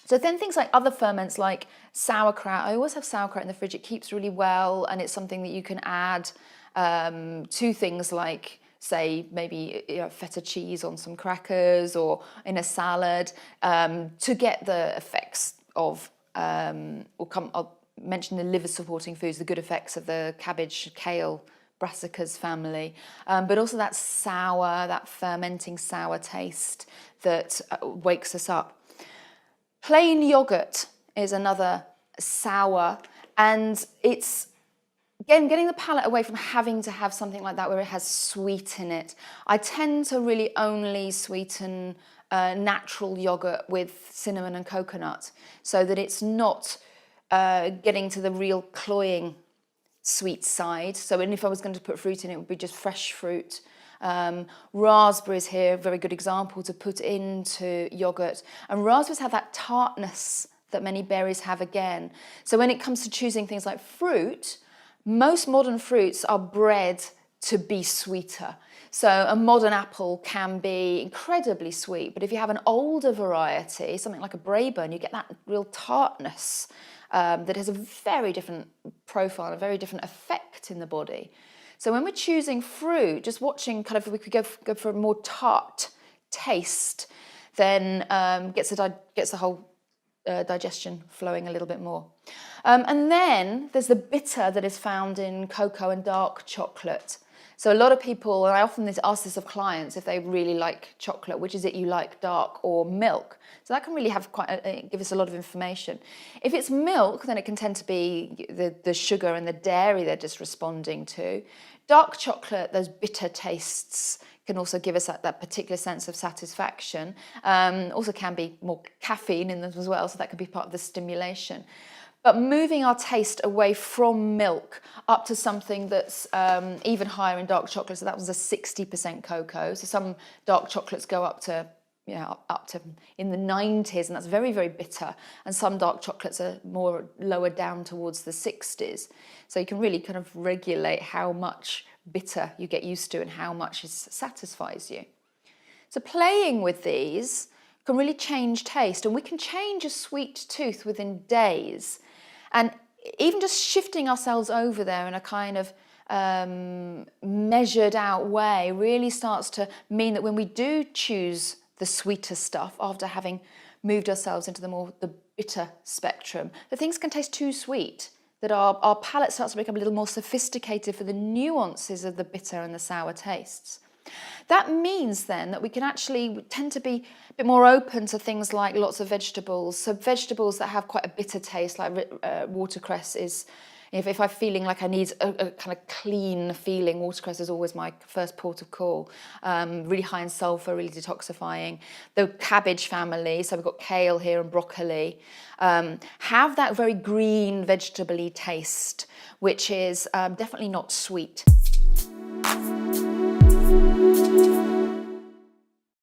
So then things like other ferments like sauerkraut, I always have sauerkraut in the fridge. It keeps really well, and it's something that you can add to things like, say, maybe feta cheese on some crackers or in a salad to get the effects of, I'll mention the liver supporting foods, the good effects of the cabbage, kale, brassicas family, but also that sour, that fermenting sour taste that wakes us up. Plain yogurt is another sour, and it's, again, getting the palate away from having to have something like that where it has sweet in it. I tend to really only sweeten natural yogurt with cinnamon and coconut so that it's not getting to the real cloying sweet side. So if I was going to put fruit in, it would be just fresh fruit. Raspberries here, a very good example to put into yogurt. And raspberries have that tartness that many berries have again. So when it comes to choosing things like fruit, most modern fruits are bred to be sweeter. So a modern apple can be incredibly sweet, but if you have an older variety, something like a Braeburn, you get that real tartness that has a very different profile, a very different effect in the body. So when we're choosing fruit, just watching kind of, if we could go for a more tart taste, then gets the whole digestion flowing a little bit more. And then there's the bitter that is found in cocoa and dark chocolate. So a lot of people, and I often ask this of clients, if they really like chocolate, which is it you like, dark or milk? So that can really have give us a lot of information. If it's milk, then it can tend to be the sugar and the dairy they're just responding to. Dark chocolate, those bitter tastes can also give us that particular sense of satisfaction. Also can be more caffeine in them as well, so that could be part of the stimulation. But moving our taste away from milk up to something that's even higher in dark chocolate, so that was a 60% cocoa. So some dark chocolates go up to in the 90s, and that's very, very bitter. And some dark chocolates are more lower down towards the 60s. So you can really kind of regulate how much bitter you get used to and how much it satisfies you. So playing with these can really change taste, and we can change a sweet tooth within days. And even just shifting ourselves over there in a kind of measured out way really starts to mean that when we do choose the sweeter stuff after having moved ourselves into the bitter spectrum, that things can taste too sweet, that our palate starts to become a little more sophisticated for the nuances of the bitter and the sour tastes. That means then that we can actually tend to be a bit more open to things like lots of vegetables. So vegetables that have quite a bitter taste, like watercress is, if I'm feeling like I need a kind of clean feeling, watercress is always my first port of call. Really high in sulfur, really detoxifying. The cabbage family, so we've got kale here and broccoli, have that very green vegetable-y taste, which is definitely not sweet.